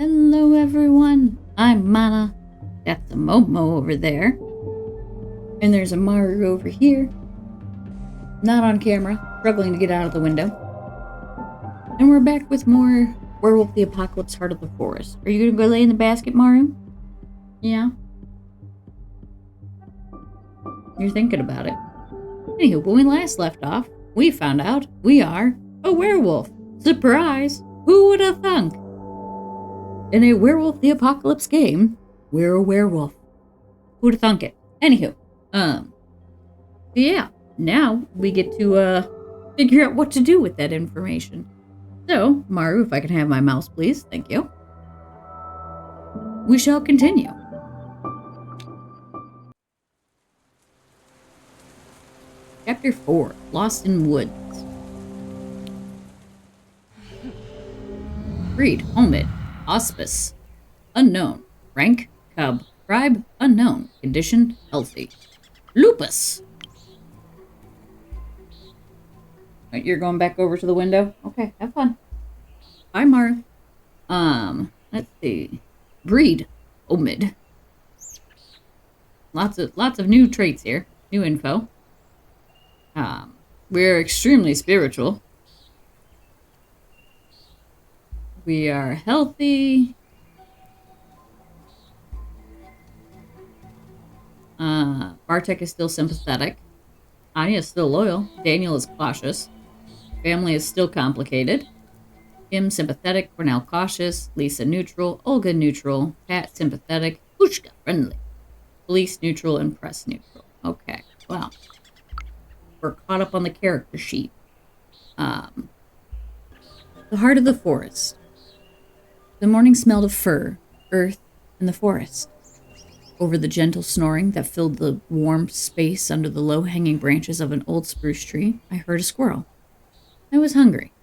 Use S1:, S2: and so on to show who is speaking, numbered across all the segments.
S1: Hello everyone, I'm Manna. That's a Momo over there. And there's a Maru over here. Not on camera, struggling to get out of the window. And we're back with more Werewolf the Apocalypse Heart of the Forest. Are you gonna go lay in the basket, Maru? Yeah? You're thinking about it. Anywho, when we last left off, we found out we are a werewolf. Surprise! Who would have thunk? In a Werewolf the Apocalypse game, we're a werewolf. Who'd have thunk it? Anywho, yeah, now we get to, figure out what to do with that information. So, Maru, if I can have my mouse, please. Thank you. We shall continue. Chapter 4, Lost in Woods. Breed, Homid. Auspice, unknown. Rank, cub. Tribe, unknown. Condition, healthy. Lupus. Right, you're going back over to the window? Okay, have fun. Hi, Maru. Let's see. Breed, Homid. Lots of new traits here. New info. We're extremely spiritual. We are healthy. Bartek is still sympathetic. Anya is still loyal. Daniel is cautious. Family is still complicated. Kim sympathetic. Cornell cautious. Lisa neutral. Olga neutral. Pat sympathetic. Pushka friendly. Police neutral and press neutral. Okay, well. We're caught up on the character sheet. The heart of the forest. The morning smelled of fir, earth, and the forest. Over the gentle snoring that filled the warm space under the low-hanging branches of an old spruce tree, I heard a squirrel. I was hungry.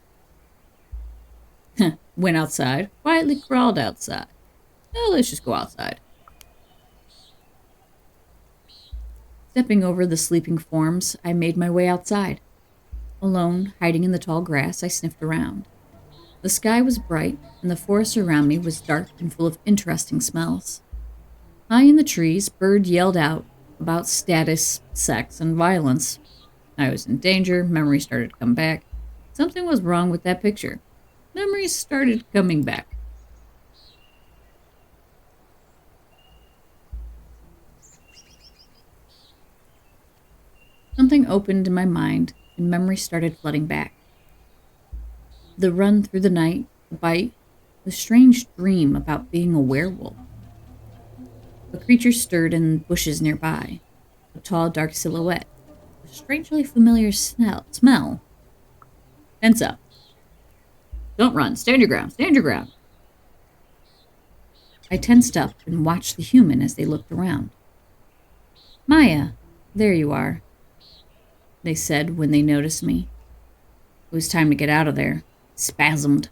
S1: Went outside, quietly crawled outside. Oh, let's just go outside. Stepping over the sleeping forms, I made my way outside. Alone, hiding in the tall grass, I sniffed around. The sky was bright, and the forest around me was dark and full of interesting smells. High in the trees, bird yelled out about status, sex, and violence. I was in danger, memories started to come back. Something was wrong with that picture. Memories started coming back. Something opened in my mind, and memories started flooding back. The run through the night, the bite, the strange dream about being a werewolf. A creature stirred in bushes nearby, a tall, dark silhouette, a strangely familiar smell. Tense up. Don't run. Stand your ground. Stand your ground. I tensed up and watched the human as they looked around. Maia, there you are, they said when they noticed me. It was time to get out of there. Spasmed.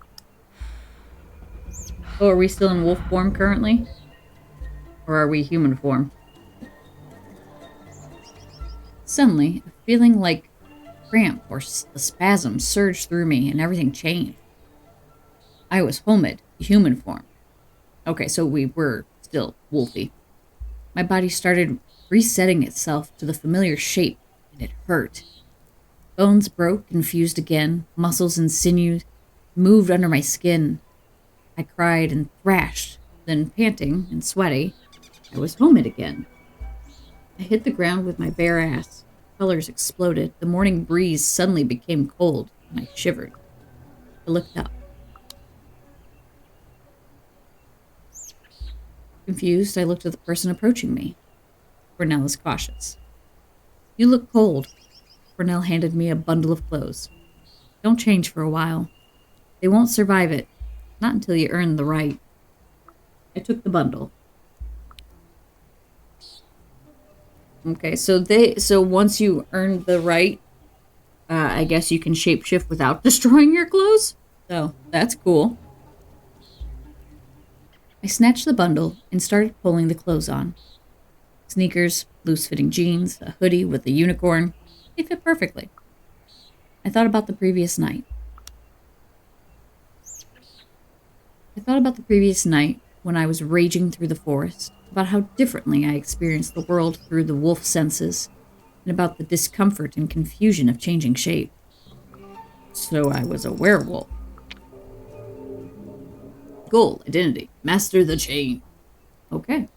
S1: Oh, are we still in wolf form currently? Or are we human form? Suddenly, a feeling like cramp or a spasm surged through me and everything changed. I was Homid, human form. Okay, so we were still wolfy. My body started resetting itself to the familiar shape, and it hurt. Bones broke and fused again, muscles and sinews moved under my skin. I cried and thrashed, then panting and sweaty, I was Homid again. I hit the ground with my bare ass. Colors exploded. The morning breeze suddenly became cold, and I shivered. I looked up. Confused, I looked at the person approaching me. Cornell is cautious. You look cold. Cornell handed me a bundle of clothes. Don't change for a while. They won't survive it. Not until you earn the right. I took the bundle. Okay, so once you earn the right, I guess you can shapeshift without destroying your clothes? So, that's cool. I snatched the bundle and started pulling the clothes on. Sneakers, loose-fitting jeans, a hoodie with a unicorn. They fit perfectly. I thought about the previous night. I thought about the previous night when I was raging through the forest, about how differently I experienced the world through the wolf senses, and about the discomfort and confusion of changing shape. So I was a werewolf. Goal, identity, master the chain. Okay.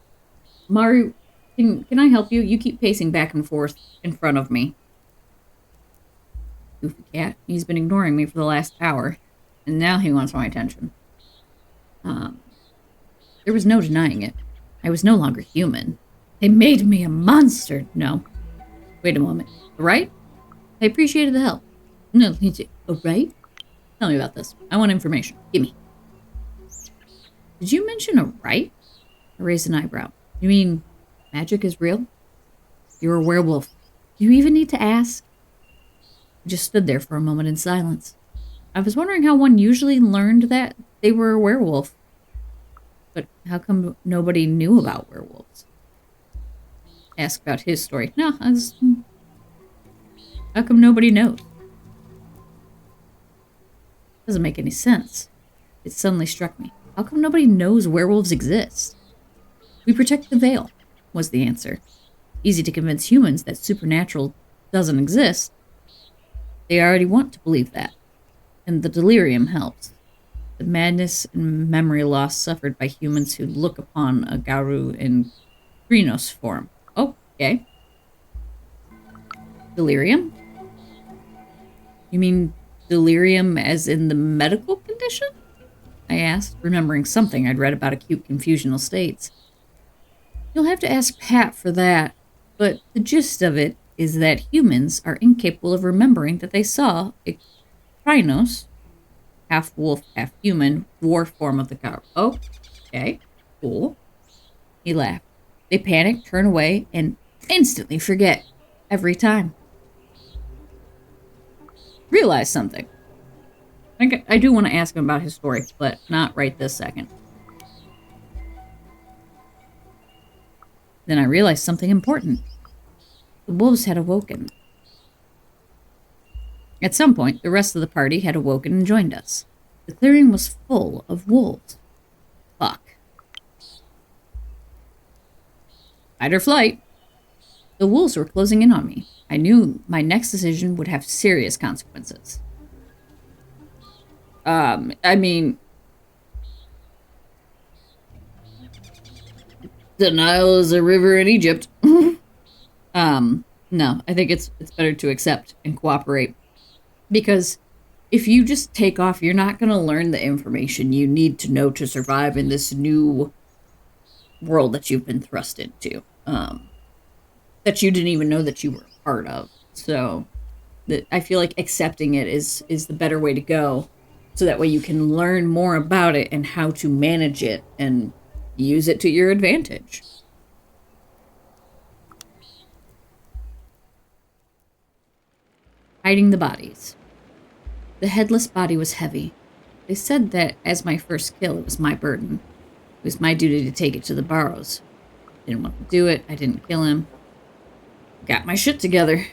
S1: Maru, can I help you? You keep pacing back and forth in front of me. Goofy cat. He's been ignoring me for the last hour, and now he wants my attention. There was no denying it. I was no longer human. They made me a monster. No. Wait a moment. Right? I appreciated the help. No, right? Tell me about this. I want information. Gimme. Did you mention a right? I raised an eyebrow. You mean magic is real? You're a werewolf. Do you even need to ask? I just stood there for a moment in silence. I was wondering how one usually learned that they were a werewolf. But how come nobody knew about werewolves? Ask about his story. No, how come nobody knows? Doesn't make any sense. It suddenly struck me. How come nobody knows werewolves exist? We protect the veil, was the answer. Easy to convince humans that supernatural doesn't exist. They already want to believe that. And the delirium helps. The madness and memory loss suffered by humans who look upon a Garu in Krynos form. Okay. Delirium? You mean delirium as in the medical condition? I asked, remembering something I'd read about acute confusional states. You'll have to ask Pat for that, but the gist of it is that humans are incapable of remembering that they saw a Krynos, half-wolf, half-human, war form of the Garu. Okay, cool. He laughed. They panic, turn away, and instantly forget. Every time. Realize something. I do want to ask him about his story, but not right this second. Then I realized something important. The wolves had awoken. At some point, the rest of the party had awoken and joined us. The clearing was full of wolves. Fuck. Fight or flight. The wolves were closing in on me. I knew my next decision would have serious consequences. I mean, the Nile is a river in Egypt. No, I think it's better to accept and cooperate. Because if you just take off, you're not going to learn the information you need to know to survive in this new world that you've been thrust into. That you didn't even know that you were a part of. So I feel like accepting it is the better way to go. So that way you can learn more about it and how to manage it and use it to your advantage. Hiding the bodies. The headless body was heavy. They said that as my first kill, it was my burden. It was my duty to take it to the Barrows. Didn't want to do it. I didn't kill him. Got my shit together.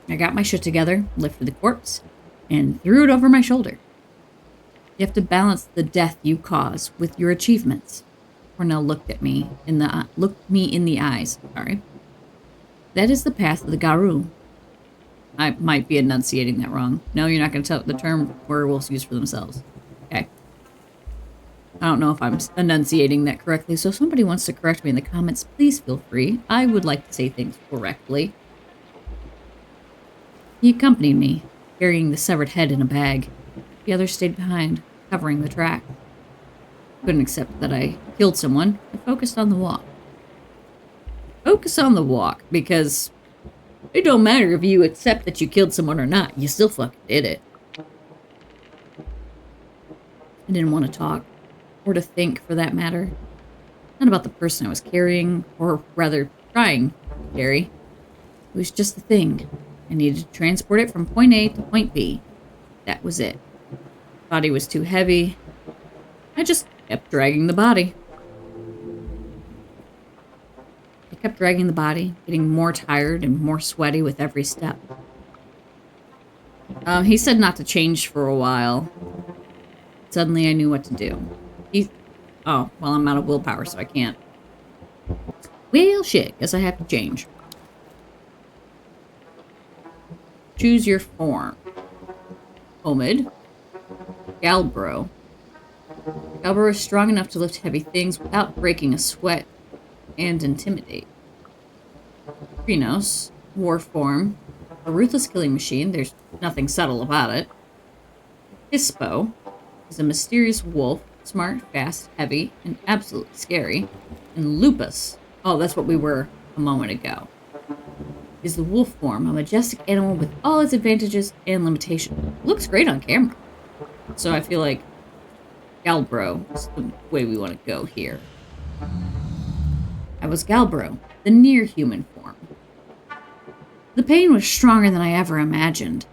S1: I got my shit together, lifted the corpse, and threw it over my shoulder. You have to balance the death you cause with your achievements. Cornell looked me in the eyes. Sorry. That is the path of the Garu. I might be enunciating that wrong. No, you're not going to tell the term werewolves use for themselves. Okay. I don't know if I'm enunciating that correctly, so if somebody wants to correct me in the comments, please feel free. I would like to say things correctly. He accompanied me, carrying the severed head in a bag. The others stayed behind, covering the track. Couldn't accept that I killed someone. I focused on the walk. Focus on the walk, because it don't matter if you accept that you killed someone or not. You still fucking did it. I didn't want to talk, or to think for that matter. Not about the person I was carrying, or rather trying to carry. It was just the thing. I needed to transport it from point A to point B. That was it. The body was too heavy. I just kept dragging the body. I kept dragging the body, getting more tired and more sweaty with every step. He said not to change for a while. Suddenly I knew what to do. Oh, well, I'm out of willpower, so I can't. Well, shit. Guess I have to change. Choose your form. Omid. Galbro. Galbro is strong enough to lift heavy things without breaking a sweat and intimidate. Krenos. War form. A ruthless killing machine. There's nothing subtle about it. Hispo is a mysterious wolf. Smart, fast, heavy, and absolutely scary. And Lupus. Oh, that's what we were a moment ago. Is the wolf form, a majestic animal with all its advantages and limitations. Looks great on camera. So I feel like Galbro is the way we want to go here. I was Galbro, the near-human form. The pain was stronger than I ever imagined.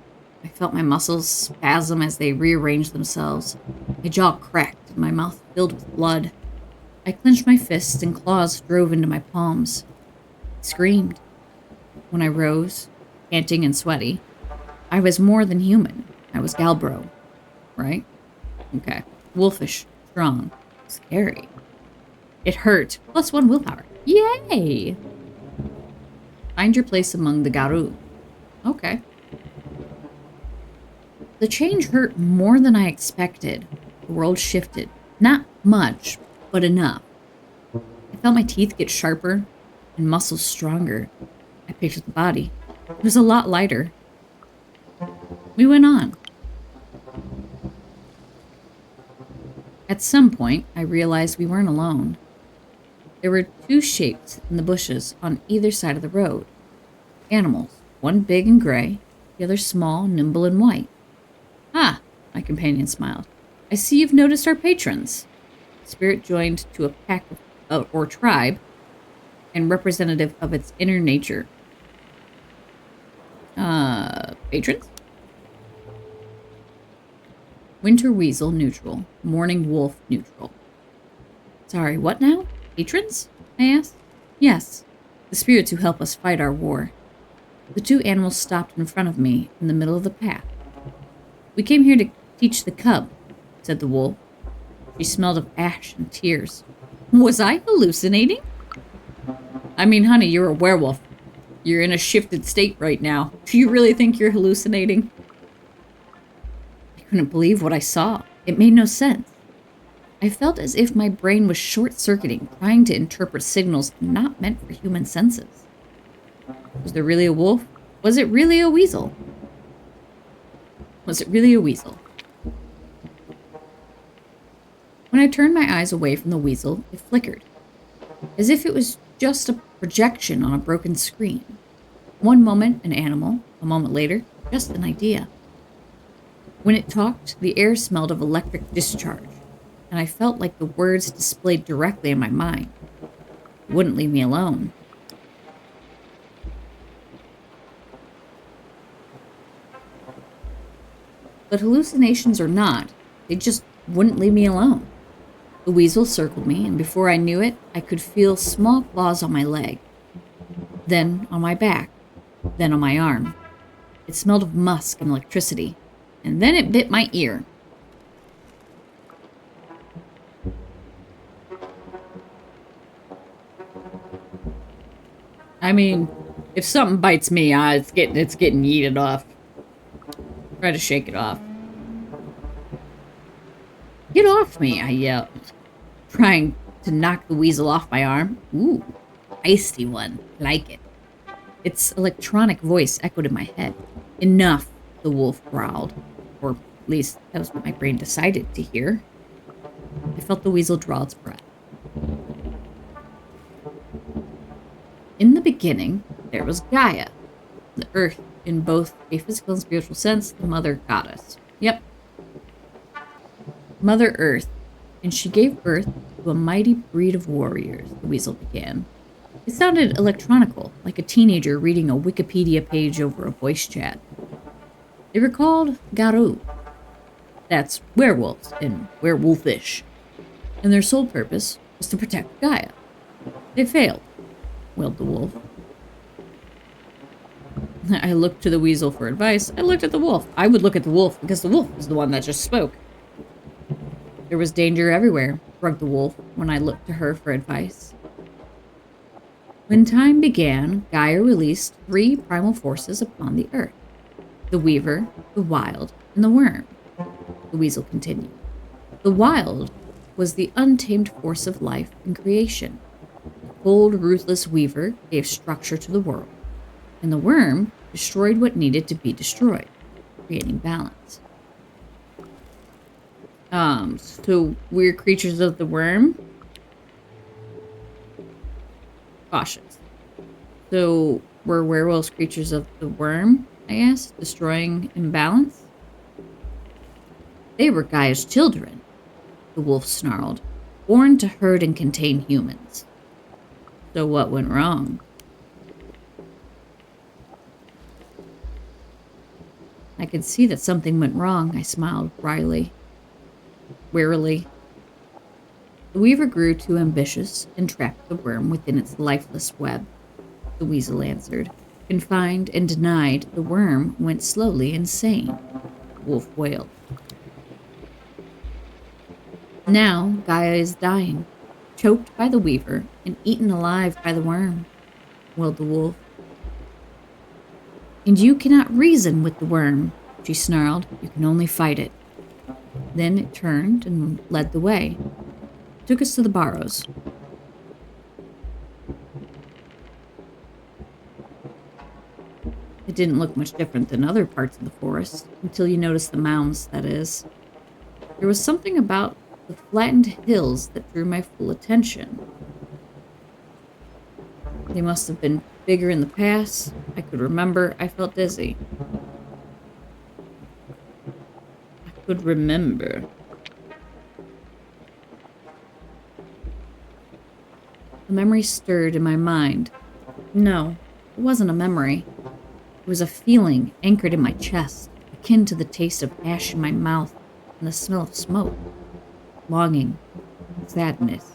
S1: I felt my muscles spasm as they rearranged themselves. My jaw cracked and my mouth filled with blood. I clenched my fists and claws drove into my palms. I screamed. When I rose, panting and sweaty, I was more than human. I was Galbro, right? Okay. Wolfish, strong, scary. It hurt. +1 willpower. Yay! Find your place among the Garou. Okay. The change hurt more than I expected. The world shifted. Not much, but enough. I felt my teeth get sharper and muscles stronger. I pictured the body. It was a lot lighter. We went on. At some point, I realized we weren't alone. There were 2 shapes in the bushes on either side of the road. Animals, one big and gray, the other small, nimble, and white. Ah, my companion smiled. I see you've noticed our patrons. Spirit joined to a pack or tribe and representative of its inner nature. Patrons? Winter weasel, neutral. Morning wolf, neutral. Sorry, what now? Patrons? I asked. Yes, the spirits who help us fight our war. The 2 animals stopped in front of me in the middle of the path. We came here to teach the cub, said the wolf. She smelled of ash and tears. Was I hallucinating? I mean, honey, you're a werewolf. You're in a shifted state right now. Do you really think you're hallucinating? I couldn't believe what I saw. It made no sense. I felt as if my brain was short-circuiting, trying to interpret signals not meant for human senses. Was there really a wolf? Was it really a weasel? Was it really a weasel? When I turned my eyes away from the weasel, it flickered, as if it was just a projection on a broken screen. One moment, an animal. A moment later, just an idea. When it talked, the air smelled of electric discharge, and I felt like the words displayed directly in my mind. It wouldn't leave me alone. But hallucinations or not, they just wouldn't leave me alone. The weasel circled me, and before I knew it, I could feel small claws on my leg, then on my back, then on my arm. It smelled of musk and electricity, and then it bit my ear. I mean, if something bites me, it's getting yeeted off. Try to shake it off. Get off me, I yelled, trying to knock the weasel off my arm. Ooh, feisty one. Like it. Its electronic voice echoed in my head. Enough, the wolf growled. Or at least that was what my brain decided to hear. I felt the weasel draw its breath. In the beginning, there was Gaia, the earth in both a physical and spiritual sense, the mother goddess. Yep. Mother Earth, and she gave birth to a mighty breed of warriors, the weasel began. It sounded electronical, like a teenager reading a Wikipedia page over a voice chat. They were called Garou. That's werewolves and werewolfish. And their sole purpose was to protect Gaia. They failed, wailed the wolf. I looked to the weasel for advice. I looked at the wolf. I would look at the wolf because the wolf was the one that just spoke. There was danger everywhere, shrugged the wolf when I looked to her for advice. When time began, Gaia released 3 primal forces upon the earth: the weaver, the wild, and the worm. The weasel continued. The wild was the untamed force of life and creation. The cold, ruthless weaver gave structure to the world, and the worm destroyed what needed to be destroyed, creating balance. So we're creatures of the worm. Cautious. So were werewolves creatures of the worm, I asked, destroying imbalance? They were Gaia's children, the wolf snarled, born to herd and contain humans. So what went wrong? I could see that something went wrong, I smiled wryly. Warily. The weaver grew too ambitious and trapped the worm within its lifeless web, the weasel answered. Confined and denied, the worm went slowly insane, the wolf wailed. Now Gaia is dying, choked by the weaver and eaten alive by the worm, wailed the wolf. And you cannot reason with the worm, she snarled. You can only fight it. Then it turned and led the way. It took us to the barrows. It didn't look much different than other parts of the forest, until you noticed the mounds, that is. There was something about the flattened hills that drew my full attention. They must have been bigger in the past. I could remember. I felt dizzy. I could remember. The memory stirred in my mind. No, it wasn't a memory. It was a feeling anchored in my chest, akin to the taste of ash in my mouth and the smell of smoke. Longing, sadness,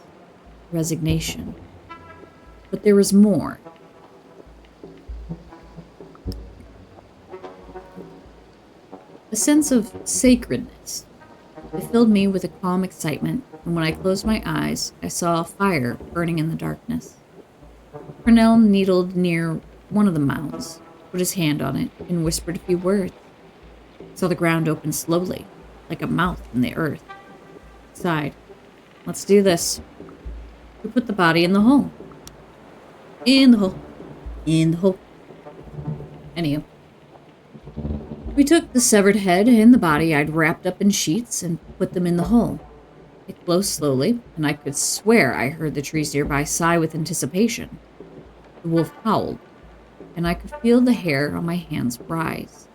S1: resignation. But there was more. A sense of sacredness. It filled me with a calm excitement, and when I closed my eyes, I saw a fire burning in the darkness. Cornell needled near one of the mounds, put his hand on it, and whispered a few words. I saw the ground open slowly, like a mouth in the earth. He sighed. Let's do this. We put the body in the hole. In the hole. In the hole. Anywho. We took the severed head and the body I'd wrapped up in sheets and put them in the hole. It closed slowly, and I could swear I heard the trees nearby sigh with anticipation. The wolf howled, and I could feel the hair on my hands rise.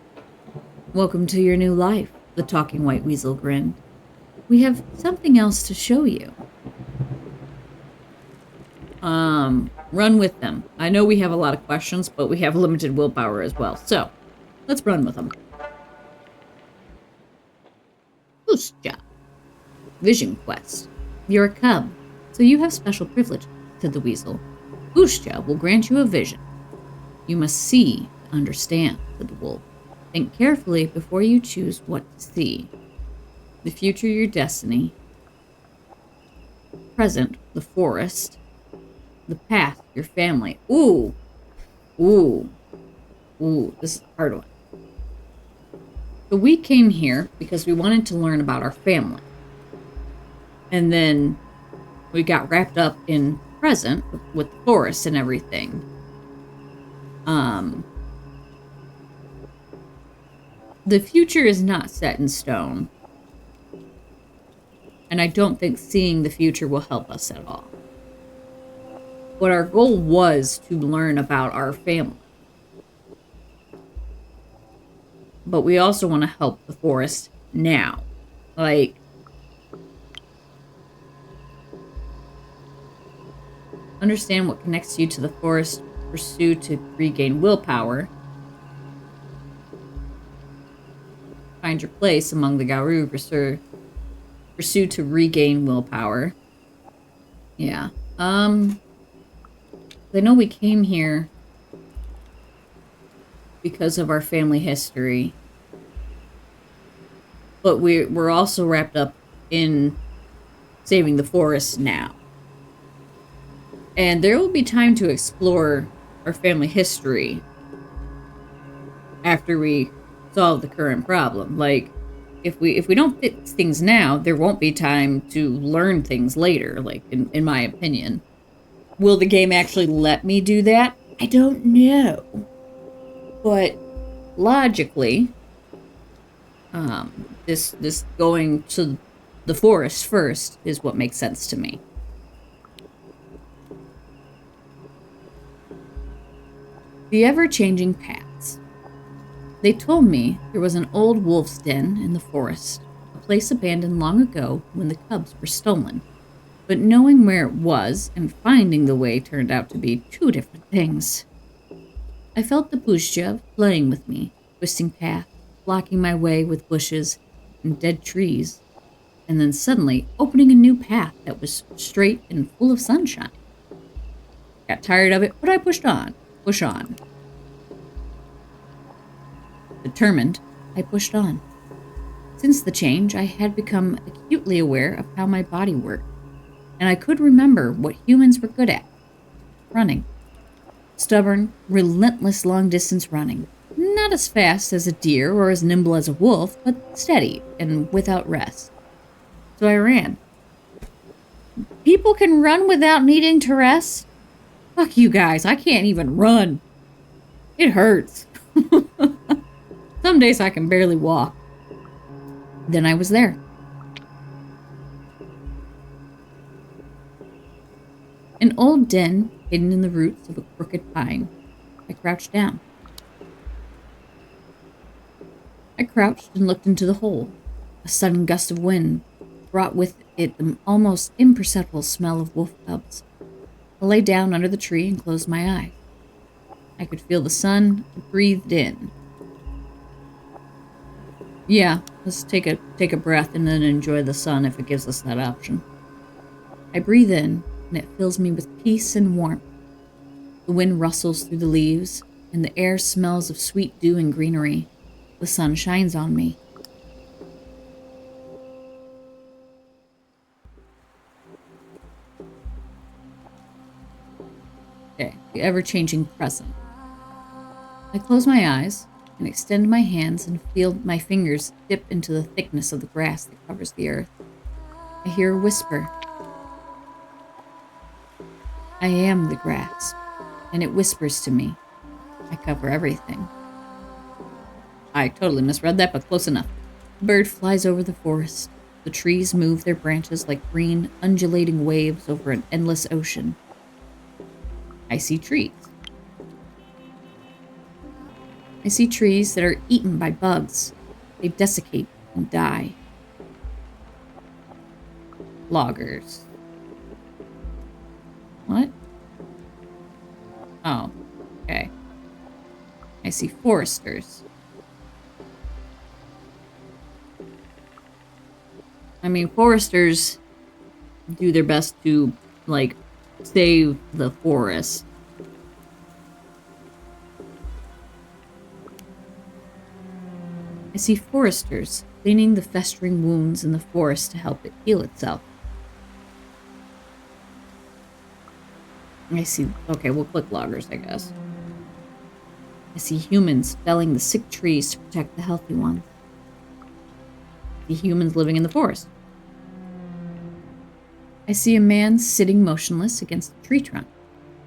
S1: Welcome to your new life, the talking white weasel grinned. We have something else to show you. Run with them. I know we have a lot of questions, but we have limited willpower as well. So, let's run with them. Goose job. Vision quest. You're a cub, so you have special privileges, said the weasel. Goosja will grant you a vision. You must see to understand, said the wolf. Think carefully before you choose what to see. The future, your destiny. Present, the forest. The past, your family. Ooh. This is a hard one. So we came here because we wanted to learn about our family. And then we got wrapped up in present with the forest and everything. The future is not set in stone. And I don't think seeing the future will help us at all. But our goal was to learn about our family. But we also want to help the forest now. Like, understand what connects you to the forest, pursue to regain willpower, find your place among the Garou, pursue to regain willpower. Yeah. I know we came here because of our family history, but we're also wrapped up in saving the forest now. And there will be time to explore our family history after we solve the current problem. Like, if we don't fix things now, there won't be time to learn things later, like in my opinion. Will the game actually let me do that? I don't know. But logically, this going to the forest first is what makes sense to me. The ever-changing paths. They told me there was an old wolf's den in the forest, a place abandoned long ago when the cubs were stolen. But knowing where it was and finding the way turned out to be two different things. I felt the Bushja playing with me, twisting path, blocking my way with bushes and dead trees, and then suddenly opening a new path that was straight and full of sunshine. Got tired of it, but I pushed on. Push on. Determined, I pushed on. Since the change, I had become acutely aware of how my body worked, and I could remember what humans were good at. Running. Stubborn, relentless long-distance running. Not as fast as a deer or as nimble as a wolf, but steady and without rest. So I ran. People can run without needing to rest? Fuck you guys, I can't even run. It hurts. Some days I can barely walk. Then I was there. An old den hidden in the roots of a crooked pine. I crouched down. I crouched and looked into the hole. A sudden gust of wind brought with it the almost imperceptible smell of wolf cubs. I lay down under the tree and closed my eyes. I could feel the sun breathed in. Yeah, let's take a breath and then enjoy the sun if it gives us that option. I breathe in, and it fills me with peace and warmth. The wind rustles through the leaves, and the air smells of sweet dew and greenery. The sun shines on me. Okay, the ever-changing present. I close my eyes and extend my hands and feel my fingers dip into the thickness of the grass that covers the earth. I hear a whisper. I am the grass, and it whispers to me. I cover everything. I totally misread that, but close enough. A bird flies over the forest. The trees move their branches like green, undulating waves over an endless ocean. I see trees. I see trees that are eaten by bugs. They desiccate and die. Loggers. What? Oh, okay. I see foresters. I mean, foresters do their best to, like, save the forest. I see foresters cleaning the festering wounds in the forest to help it heal itself. I see, okay, we'll click loggers, I guess. I see humans felling the sick trees to protect the healthy ones. I see humans living in the forest. I see a man sitting motionless against a tree trunk,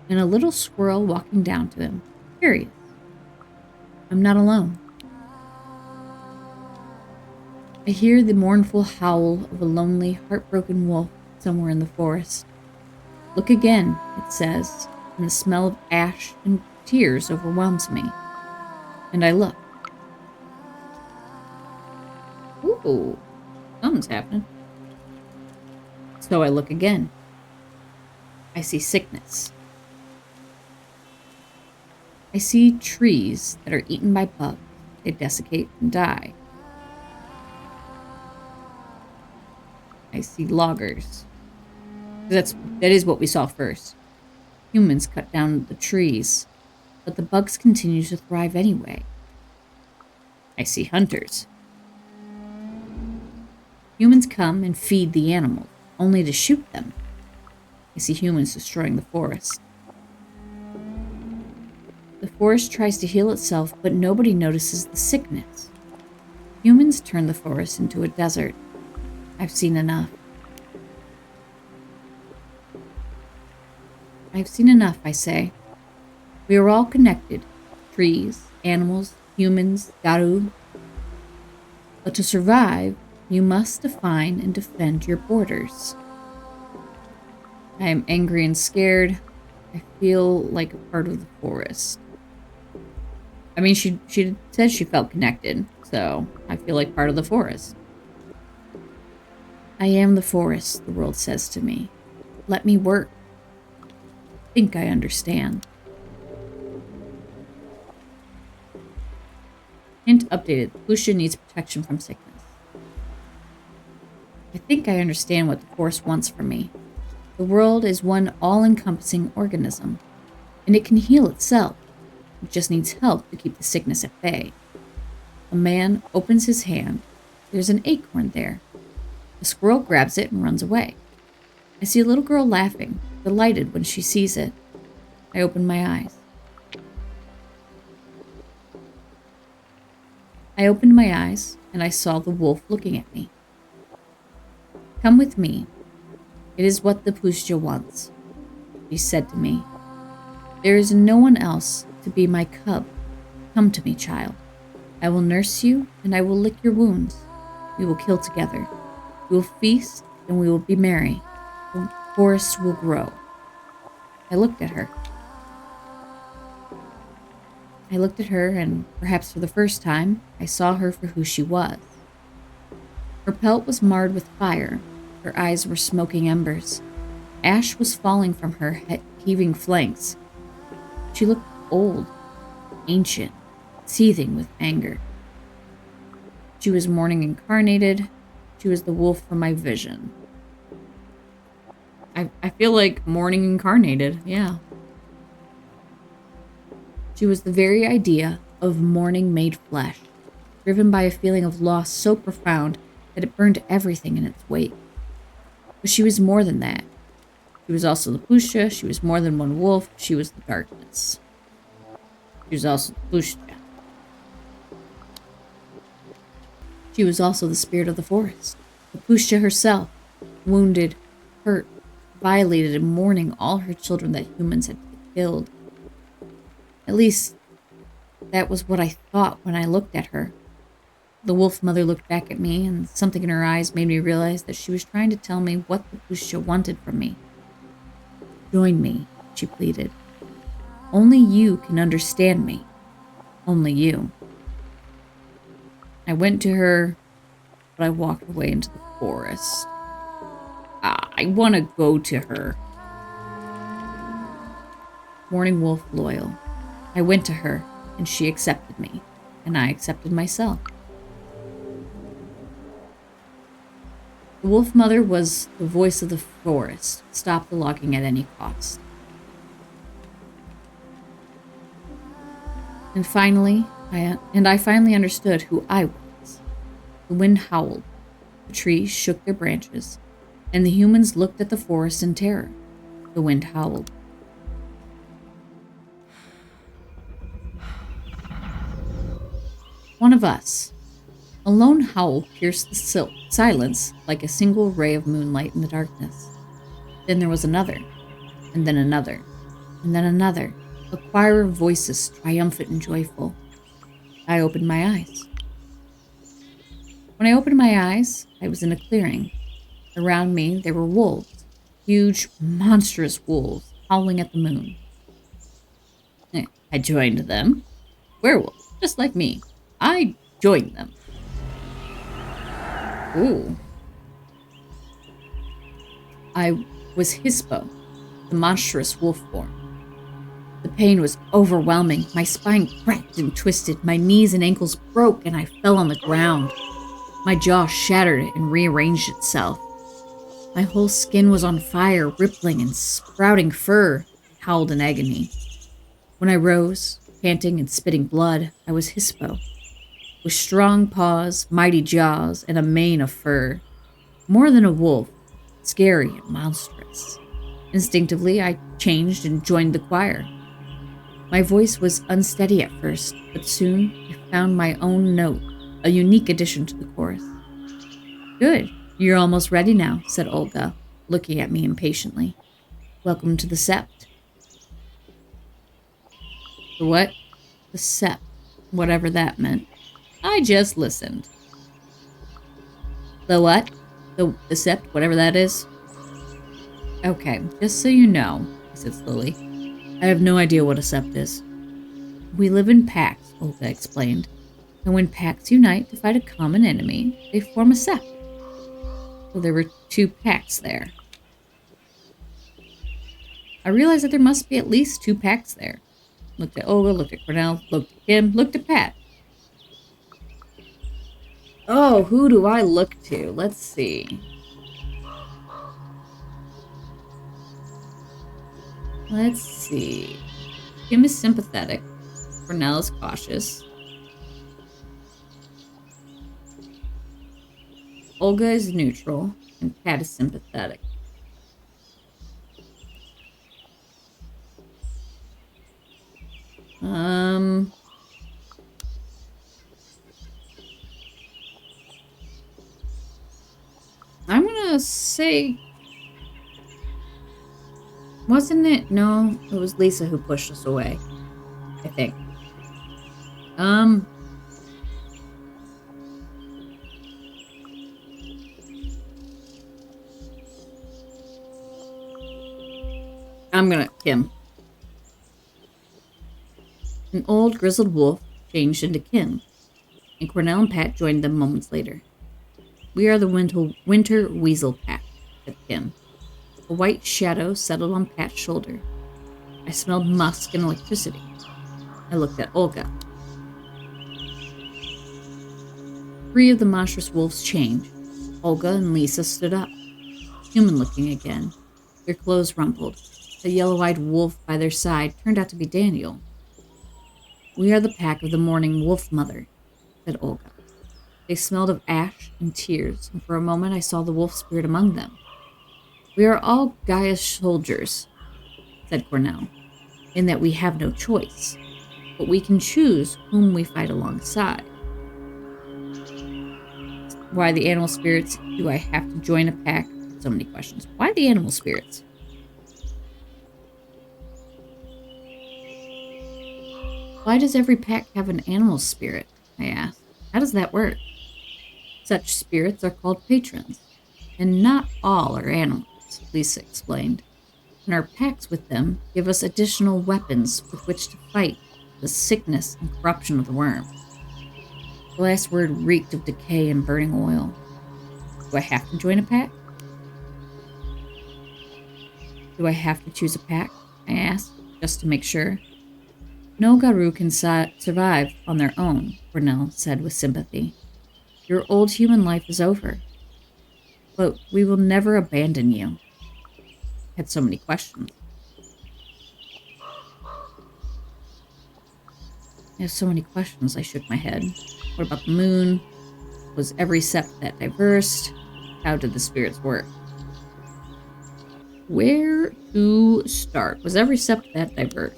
S1: and a little squirrel walking down to him, curious. I'm not alone. I hear the mournful howl of a lonely, heartbroken wolf somewhere in the forest. Look again, it says, and the smell of ash and tears overwhelms me. And I look. Ooh, something's happening. So I look again. I see sickness. I see trees that are eaten by bugs. They desiccate and die. I see loggers. That is what we saw first. Humans cut down the trees, but the bugs continue to thrive anyway. I see hunters. Humans come and feed the animals. only to shoot them. I see humans destroying the forest. The forest tries to heal itself, but nobody notices the sickness. Humans turn the forest into a desert. I've seen enough. I've seen enough, I say. We are all connected. Trees, animals, humans, Garu. But to survive, you must define and defend your borders. I am angry and scared. I feel like a part of the forest. I mean, she said she felt connected, so I feel like part of the forest. I am the forest, the world says to me. Let me work. Think I understand. Hint updated. Lucia needs protection from sickness. I think I understand what the forest wants from me. The world is one all-encompassing organism, and it can heal itself. It just needs help to keep the sickness at bay. A man opens his hand. There's an acorn there. A squirrel grabs it and runs away. I see a little girl laughing, delighted when she sees it. I open my eyes. I opened my eyes, and I saw the wolf looking at me. Come with me. It is what the Pusja wants, she said to me. There is no one else to be my cub. Come to me, child. I will nurse you, and I will lick your wounds. We will kill together. We will feast, and we will be merry. The forest will grow. I looked at her. And perhaps for the first time, I saw her for who she was. Her pelt was marred with fire. Her eyes were smoking embers. Ash was falling from her heaving flanks. She looked old, ancient, seething with anger. She was morning incarnated. She was the wolf from my vision. I feel like morning incarnated, yeah. She was the very idea of morning made flesh, driven by a feeling of loss so profound that it burned everything in its wake. But she was more than that. She was also the Pusja. She was more than one wolf. She was the darkness. She was also the Pusja. She was also the spirit of the forest. The Pusja herself, wounded, hurt, violated, and mourning all her children that humans had killed. At least, that was what I thought when I looked at her. The wolf mother looked back at me, and something in her eyes made me realize that she was trying to tell me what the Pusja wanted from me. Join me, she pleaded. Only you can understand me. Only you. I went to her, but I walked away into the forest. I want to go to her. Morning wolf loyal. I went to her, and she accepted me, and I accepted myself. The wolf mother was the voice of the forest. Stop the logging at any cost. And I finally understood who I was. The wind howled. The trees shook their branches, and the humans looked at the forest in terror. The wind howled. One of us. A lone howl pierced the silence like a single ray of moonlight in the darkness. Then there was another, and then another, and then another, a choir of voices, triumphant and joyful. I opened my eyes. When I opened my eyes, I was in a clearing. Around me, there were wolves, huge, monstrous wolves, howling at the moon. I joined them. Werewolves, just like me. I joined them. Ooh. I was Hispo, the monstrous wolf form. The pain was overwhelming. My spine cracked and twisted. My knees and ankles broke, and I fell on the ground. My jaw shattered and rearranged itself. My whole skin was on fire, rippling and sprouting fur. I howled in agony. When I rose, panting and spitting blood, I was Hispo, with strong paws, mighty jaws, and a mane of fur. More than a wolf, scary and monstrous. Instinctively, I changed and joined the choir. My voice was unsteady at first, but soon I found my own note, a unique addition to the chorus. Good. You're almost ready now, said Olga, looking at me impatiently. Welcome to the Sept. The what? The Sept. Whatever that meant. I just listened. The what? The Sept, whatever that is. Okay, just so you know, I said slowly, I have no idea what a Sept is. We live in packs, Olga explained. And when packs unite to fight a common enemy, they form a Sept. So there were 2 packs there. I realized that there must be at least 2 packs there. Looked at Olga, looked at Cornell, looked at Kim, looked at Pat. Oh, who do I look to? Let's see. Kim is sympathetic. Cornell is cautious. Olga is neutral. And Pat is sympathetic. I'm gonna say, wasn't it? No, it was Lisa who pushed us away, I think. I'm gonna, Kim. An old grizzled wolf changed into Kim, and Cornell and Pat joined them moments later. We are the winter weasel pack, said Kim. A white shadow settled on Pat's shoulder. I smelled musk and electricity. I looked at Olga. 3 of the monstrous wolves changed. Olga and Lisa stood up, human-looking again. Their clothes rumpled. The yellow-eyed wolf by their side turned out to be Daniel. We are the pack of the mourning wolf mother, said Olga. They smelled of ash and tears, and for a moment I saw the wolf spirit among them. We are all Gaia's soldiers, said Cornell, in that we have no choice, but we can choose whom we fight alongside. Why the animal spirits? Do I have to join a pack? So many questions. Why the animal spirits? Why does every pack have an animal spirit? I asked. How does that work? Such spirits are called patrons, and not all are animals, Lisa explained. And our pacts with them give us additional weapons with which to fight the sickness and corruption of the worm. The last word reeked of decay and burning oil. Do I have to join a pack? Do I have to choose a pack? I asked, just to make sure. No Garou can survive on their own, Cornell said with sympathy. Your old human life is over. But we will never abandon you. I had so many questions. I have so many questions, I shook my head. What about the moon? Was every sept that diverse? How did the spirits work? Where to start? Was every sept that diverse?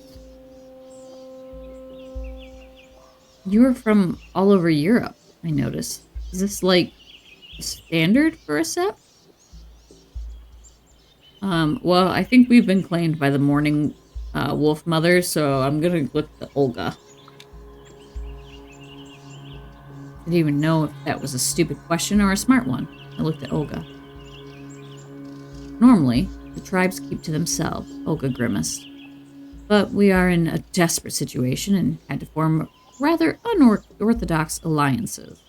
S1: You were from all over Europe, I noticed. Is this like standard for a sept? Well, I think we've been claimed by the mourning wolf mother, so I'm gonna look to Olga. I didn't even know if that was a stupid question or a smart one. I looked at Olga. Normally, the tribes keep to themselves, Olga grimaced. But we are in a desperate situation and had to form rather unorthodox alliances.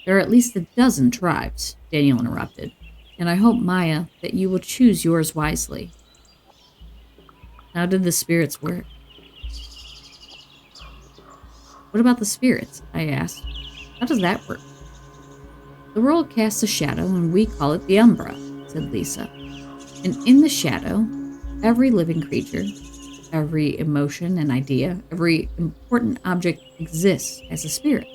S1: There are at least a dozen tribes, Daniel interrupted, and I hope, Maia, that you will choose yours wisely. How did the spirits work? What about the spirits? I asked. How does that work? The world casts a shadow and we call it the Umbra, said Lisa. And in the shadow, every living creature, every emotion and idea, every important object exists as a spirit.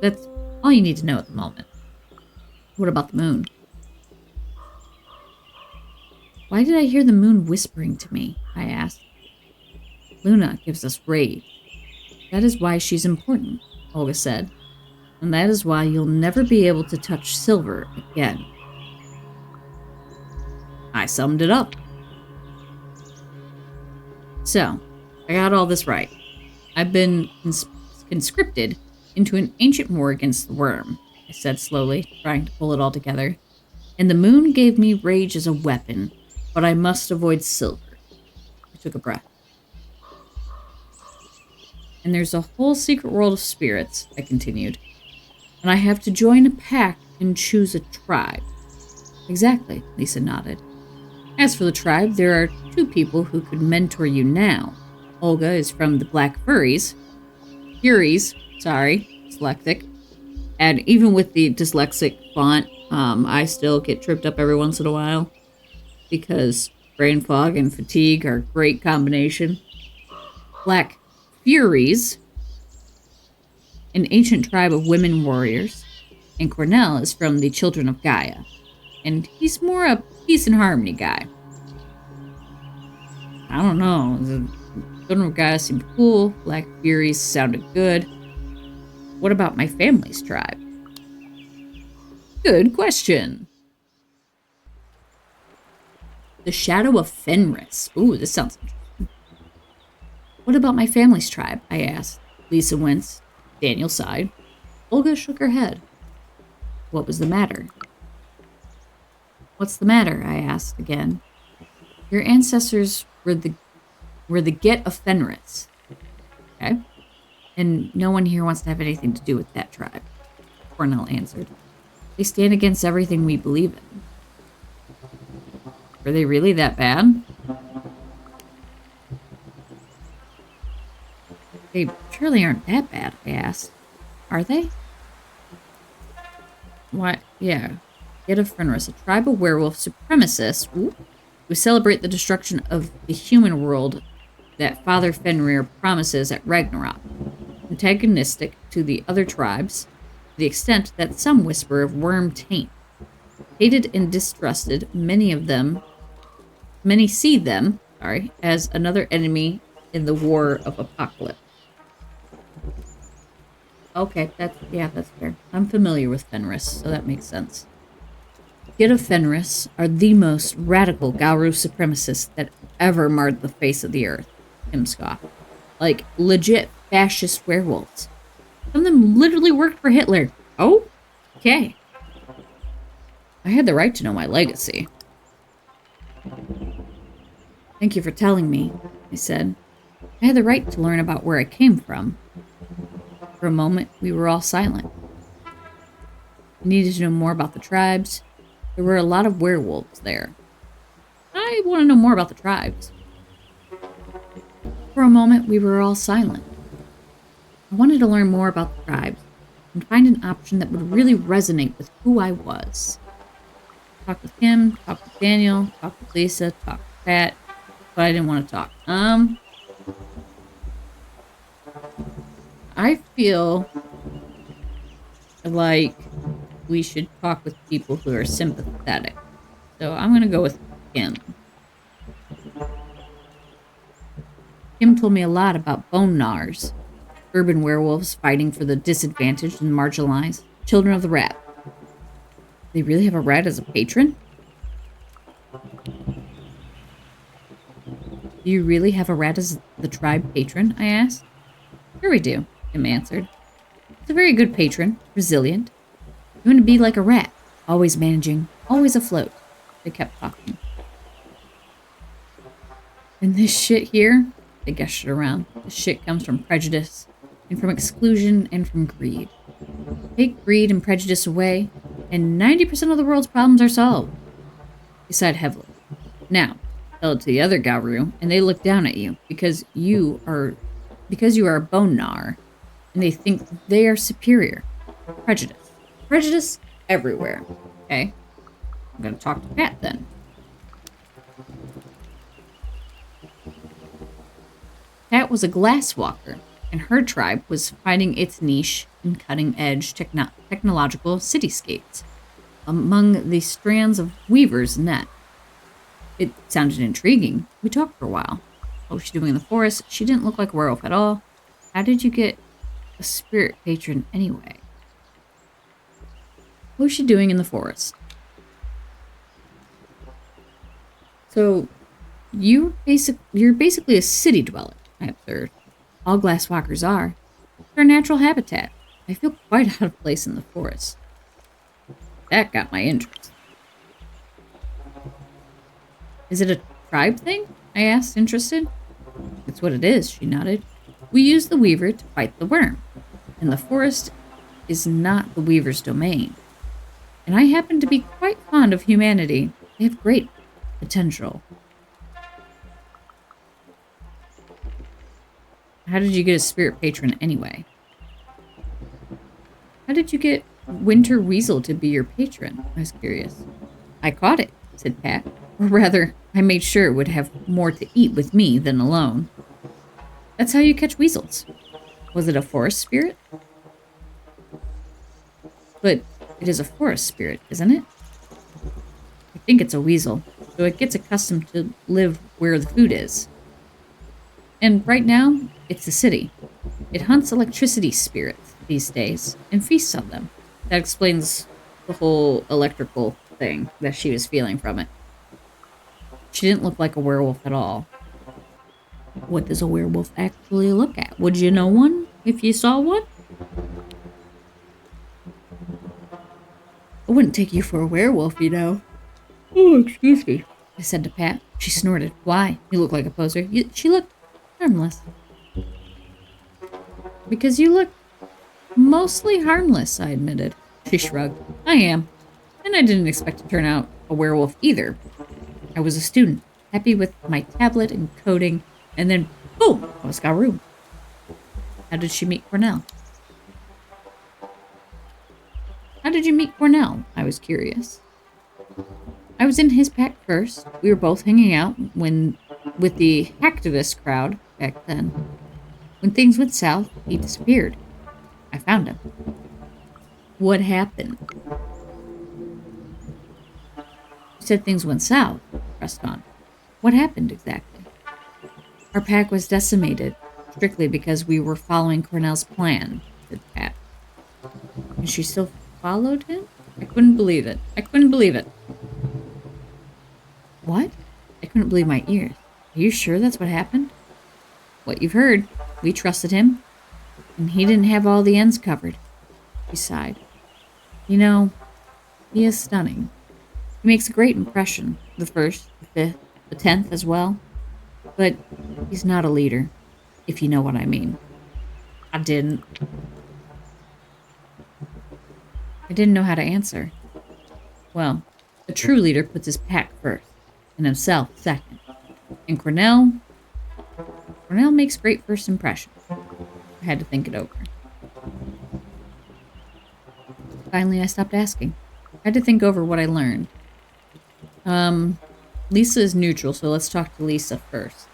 S1: That's all you need to know at the moment. What about the moon? Why did I hear the moon whispering to me? I asked. Luna gives us rage. That is why she's important, Olga said. And that is why you'll never be able to touch silver again. I summed it up. So, I got all this right. I've been conscripted into an ancient war against the worm, I said slowly, trying to pull it all together. And the moon gave me rage as a weapon, but I must avoid silver. I took a breath. And there's a whole secret world of spirits, I continued. And I have to join a pack and choose a tribe. Exactly, Lisa nodded. As for the tribe, there are 2 people who could mentor you now. Olga is from the Black Furies, dyslexic. And even with the dyslexic font, I still get tripped up every once in a while because brain fog and fatigue are a great combination. Black Furies, an ancient tribe of women warriors, and Cornell is from the Children of Gaia, and he's more a peace and harmony guy. I don't know, the Children of Gaia seemed cool, Black Furies sounded good. What about my family's tribe? Good question. The Shadow of Fenris. Ooh, this sounds interesting. What about my family's tribe? I asked. Lisa winced. Daniel sighed. Olga shook her head. What was the matter? What's the matter? I asked again. Your ancestors were the Get of Fenris. Okay. And no one here wants to have anything to do with that tribe, Cornell answered. They stand against everything we believe in. Were they really that bad? They surely aren't that bad, I asked. Are they? What? Yeah. Get of Fenris, a tribe of werewolf supremacists who celebrate the destruction of the human world that Father Fenrir promises at Ragnarok. Antagonistic to the other tribes, to the extent that some whisper of worm taint. Hated and distrusted, many see them, as another enemy in the war of apocalypse. Okay, that's fair. I'm familiar with Fenris, so that makes sense. Get of Fenris are the most radical Gauru supremacists that ever marred the face of the earth, Tim scoffed. Like, legit fascist werewolves. Some of them literally worked for Hitler. Oh? Okay. I had the right to know my legacy. Thank you for telling me, I said. I had the right to learn about where I came from. For a moment, we were all silent. I needed to know more about the tribes. There were a lot of werewolves there. I want to know more about the tribes. For a moment, we were all silent. I wanted to learn more about the tribes and find an option that would really resonate with who I was. Talk with him, talk with Daniel, talk with Lisa, talk with Pat, but I didn't want to talk. I feel like we should talk with people who are sympathetic. So I'm going to go with Kim. Kim told me a lot about bone gnars, urban werewolves fighting for the disadvantaged and marginalized, children of the rat. They really have a rat as a patron? Do you really have a rat as the tribe patron? I asked. Sure we do, Kim answered. It's a very good patron, resilient. You want to be like a rat, always managing, always afloat. They kept talking. And this shit here, they gestured around. This shit comes from prejudice, and from exclusion, and from greed. Take greed and prejudice away, and 90% of the world's problems are solved. He sighed heavily. Now, tell it to the other Gauru, and they look down at you because you are a bone gnar, and they think they are superior. Prejudice. Prejudice everywhere. Okay? I'm gonna talk to Pat then. Pat was a glasswalker, and her tribe was finding its niche in cutting-edge technological cityscapes among the strands of Weaver's net. It sounded intriguing. We talked for a while. What was she doing in the forest? She didn't look like a werewolf at all. How did you get a spirit patron anyway? What was she doing in the forest? So, you're basically a city dweller, I observed. All glasswalkers are. They're a natural habitat. I feel quite out of place in the forest. That got my interest. Is it a tribe thing? I asked, interested. That's what it is, she nodded. We use the weaver to fight the worm, and the forest is not the weaver's domain. And I happen to be quite fond of humanity. They have great potential. How did you get a spirit patron anyway? How did you get Winter Weasel to be your patron? I was curious. I caught it, said Pat. Or rather, I made sure it would have more to eat with me than alone. That's how you catch weasels. Was it a forest spirit? But it is a forest spirit, isn't it? I think it's a weasel, so it gets accustomed to live where the food is. And right now, it's the city. It hunts electricity spirits these days and feasts on them. That explains the whole electrical thing that she was feeling from it. She didn't look like a werewolf at all. What does a werewolf actually look at? Would you know one if you saw one? I wouldn't take you for a werewolf, you know. Oh, excuse me, I said to Pat. She snorted. Why? You look like a poser. She looked harmless. Because you look mostly harmless, I admitted. She shrugged. I am. And I didn't expect to turn out a werewolf either. I was a student, happy with my tablet and coding, and then, boom, I was Garou. How did she meet Cornell? How did you meet Cornell? I was curious. I was in his pack first. We were both hanging out with the hacktivist crowd back then. When things went south, he disappeared. I found him. What happened? You said things went south, pressed on. What happened exactly? Our pack was decimated, strictly because we were following Cornell's plan, said Pat. And she still followed him? I couldn't believe it. What? I couldn't believe my ears. Are you sure that's what happened? What you've heard. We trusted him, and he didn't have all the ends covered. He sighed. You know, he is stunning. He makes a great impression, the 1st, the 5th, the 10th as well. But he's not a leader, if you know what I mean. I didn't know how to answer. Well, a true leader puts his pack first, and himself second. And Cornell makes great first impressions. I had to think it over. Finally, I stopped asking. I had to think over what I learned. Lisa is neutral, so let's talk to Lisa first.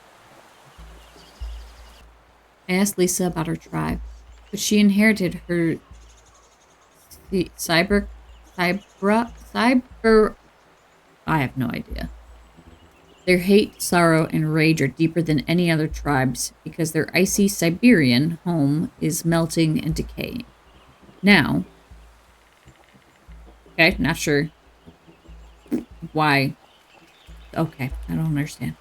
S1: I asked Lisa about her tribe, but she inherited her cyber, I have no idea. Their hate, sorrow, and rage are deeper than any other tribe's because their icy Siberian home is melting and decaying. Now, okay, not sure why. Okay, I don't understand.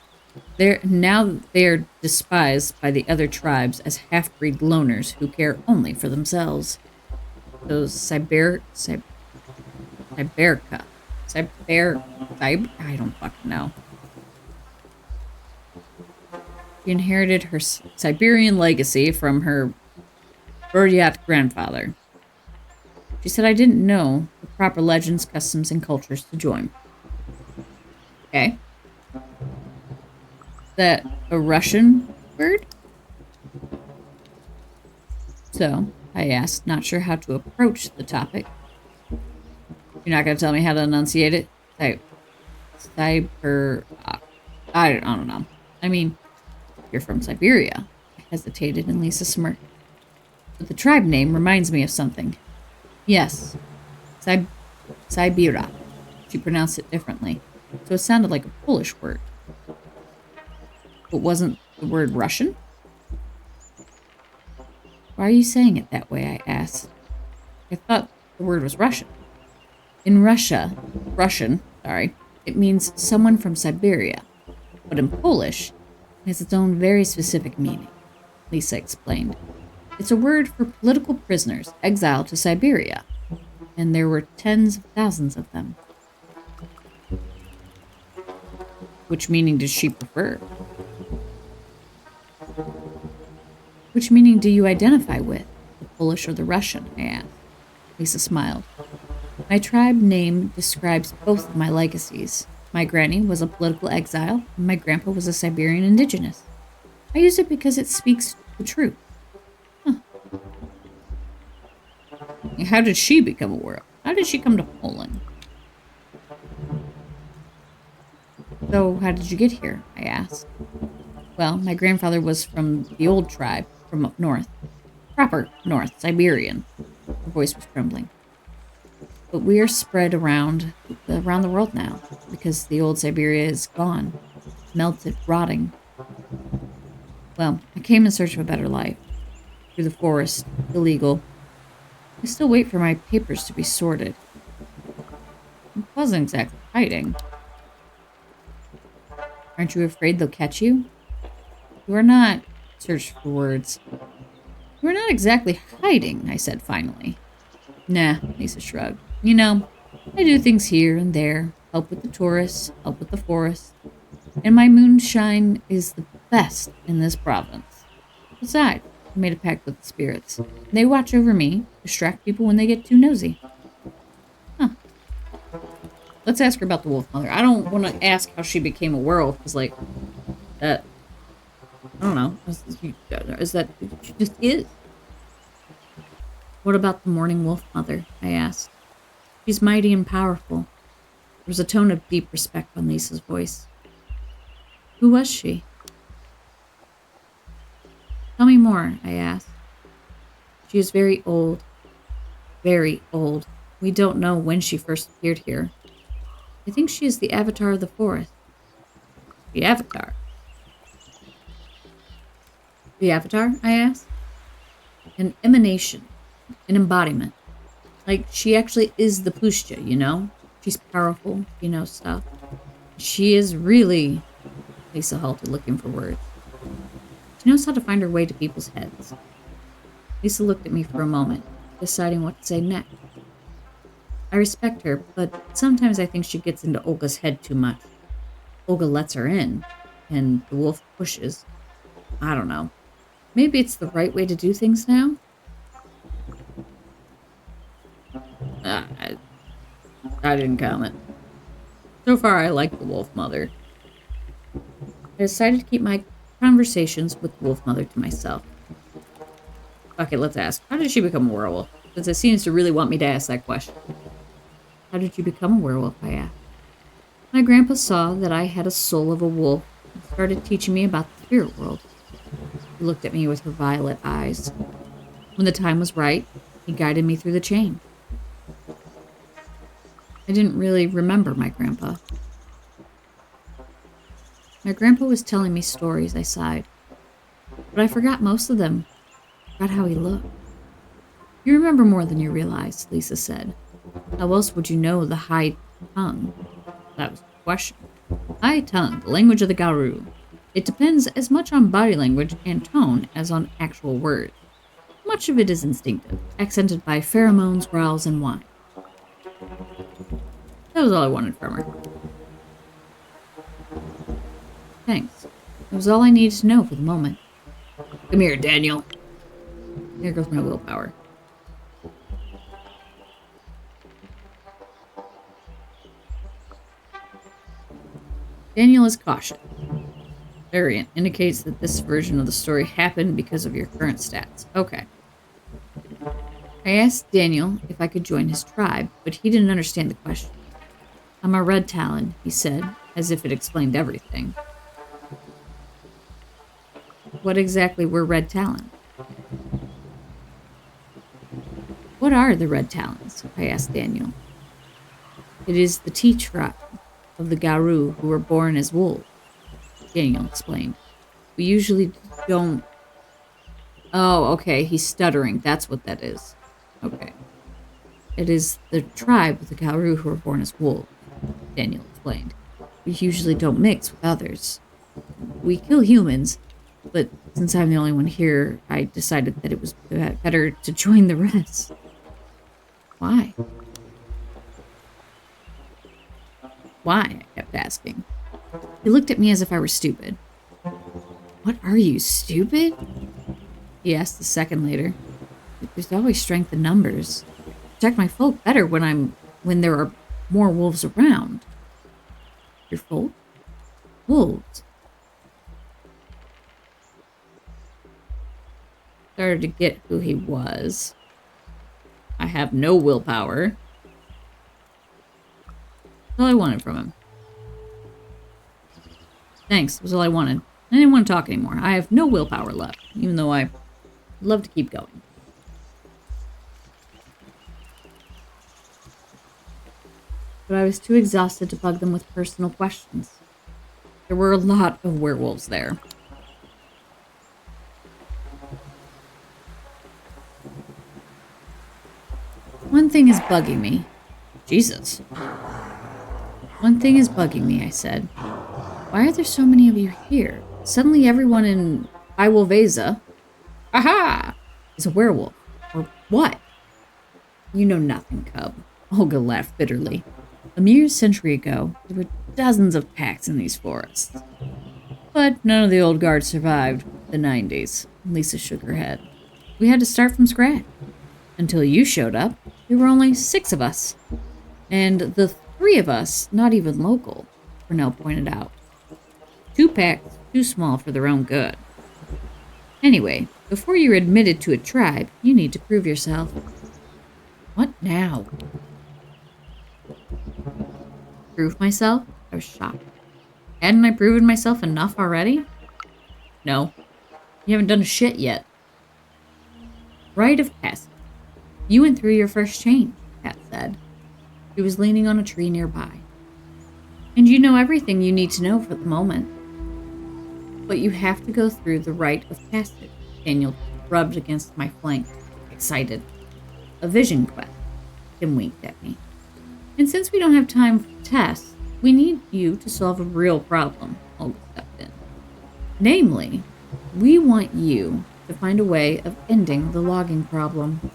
S1: They're despised by the other tribes as half-breed loners who care only for themselves. Those I don't fucking know. She inherited her Siberian legacy from her Buryat grandfather. She said I didn't know the proper legends, customs, and cultures to join. Okay. Is that a Russian word? So, I asked, not sure how to approach the topic. You're not going to tell me how to enunciate it? I don't know. I mean, you're from Siberia. I hesitated and Lisa smirked. But the tribe name reminds me of something. Yes. Siberia. She pronounced it differently. so it sounded like a Polish word. But wasn't the word Russian? Why are you saying it that way? I asked. I thought the word was Russian. In Russian, it means someone from Siberia. But in Polish, it has its own very specific meaning, Lisa explained. It's a word for political prisoners exiled to Siberia, and there were tens of thousands of them. Which meaning does she prefer? Which meaning do you identify with, the Polish or the Russian? I asked. Lisa smiled. My tribe name describes both of my legacies. My granny was a political exile, and my grandpa was a Siberian indigenous. I use it because it speaks the truth. Huh. How did she become a werewolf? How did she come to Poland? So, how did you get here? I asked. Well, my grandfather was from the old tribe, from up north. Proper north, Siberian. Her voice was trembling. But we are spread around the world now, because the old Siberia is gone, melted, rotting. Well, I came in search of a better life. Through the forest, illegal. I still wait for my papers to be sorted. I wasn't exactly hiding. Aren't you afraid they'll catch you? You are not, search for words. You are not exactly hiding, I said finally. Nah, Lisa shrugged. You know, I do things here and there. Help with the tourists, help with the forest. And my moonshine is the best in this province. Besides, I made a pact with the spirits. They watch over me, distract people when they get too nosy. Huh. Let's ask her about the wolf mother. I don't want to ask how she became a werewolf, because, like, that... I don't know. Is that... She just is. What about the mourning wolf mother? I asked. She's mighty and powerful. There was a tone of deep respect on Lisa's voice. Who was she? Tell me more, I asked. She is very old. Very old. We don't know when she first appeared here. I think she is the avatar of the forest. The avatar? The avatar? I asked. An emanation. An embodiment. Like, she actually is the Pushcha, you know? She's powerful, you know, stuff. She is really... Lisa halted, looking for words. She knows how to find her way to people's heads. Lisa looked at me for a moment, deciding what to say next. I respect her, but sometimes I think she gets into Olga's head too much. Olga lets her in, and the wolf pushes. I don't know. Maybe it's the right way to do things now? I didn't comment. So far, I like the wolf mother. I decided to keep my conversations with the wolf mother to myself. Okay, let's ask. How did she become a werewolf? Since it seems to really want me to ask that question. How did you become a werewolf? I asked. My grandpa saw that I had a soul of a wolf and started teaching me about the spirit world. He looked at me with her violet eyes. When the time was right, he guided me through the chain. I didn't really remember my grandpa. My grandpa was telling me stories, I sighed. But I forgot most of them. I forgot how he looked. You remember more than you realize, Lisa said. How else would you know the high tongue? That was the question. High tongue, the language of the Garu. It depends as much on body language and tone as on actual words. Much of it is instinctive, accented by pheromones, growls, and whine. That was all I wanted from her. Thanks. It was all I needed to know for the moment. Come here, Daniel. There goes my willpower. Daniel is cautious. Variant indicates that this version of the story happened because of your current stats. Okay. I asked Daniel if I could join his tribe, but he didn't understand the question. I'm a red talon, he said, as if it explained everything. What exactly were red talons? What are the red talons? I asked Daniel. It is the T tribe, of the Garou who were born as wolves, Daniel explained. We usually don't... Oh, okay, he's stuttering. That's what that is. Okay. It is the tribe of the Garou who were born as wolves, Daniel explained. We usually don't mix with others. We kill humans, but since I'm the only one here, I decided that it was better to join the rest. Why? Why? I kept asking. He looked at me as if I were stupid. What are you, stupid? He asked a second later. There's always strength in numbers. Protect my folk better when there are more wolves around. Your folk? Wolves. Started to get who he was. I have no willpower. That's all I wanted from him. Thanks, was all I wanted. I didn't want to talk anymore. I have no willpower left, even though I'd love to keep going. But I was too exhausted to bug them with personal questions. There were a lot of werewolves there. One thing is bugging me. Jesus. One thing is bugging me, I said. Why are there so many of you here? Suddenly everyone in Iwilveza, aha, is a werewolf. Or what? You know nothing, cub. Olga laughed bitterly. A mere century ago, there were dozens of packs in these forests. But none of the old guard survived the 90s. Lisa shook her head. We had to start from scratch. Until you showed up, there were only 6 of us. And the 3 of us, not even local, Cornell pointed out. 2 packs, too small for their own good. Anyway, before you're admitted to a tribe, you need to prove yourself. What now? Prove myself? I was shocked. Hadn't I proven myself enough already? No. You haven't done a shit yet. Rite of passage. You went through your first change, Kat said. She was leaning on a tree nearby. And you know everything you need to know for the moment. But you have to go through the rite of passage. Daniel rubbed against my flank, excited. A vision quest. Tim winked at me. And since we don't have time for tests, we need you to solve a real problem, Olga stepped in. Namely, we want you to find a way of ending the logging problem.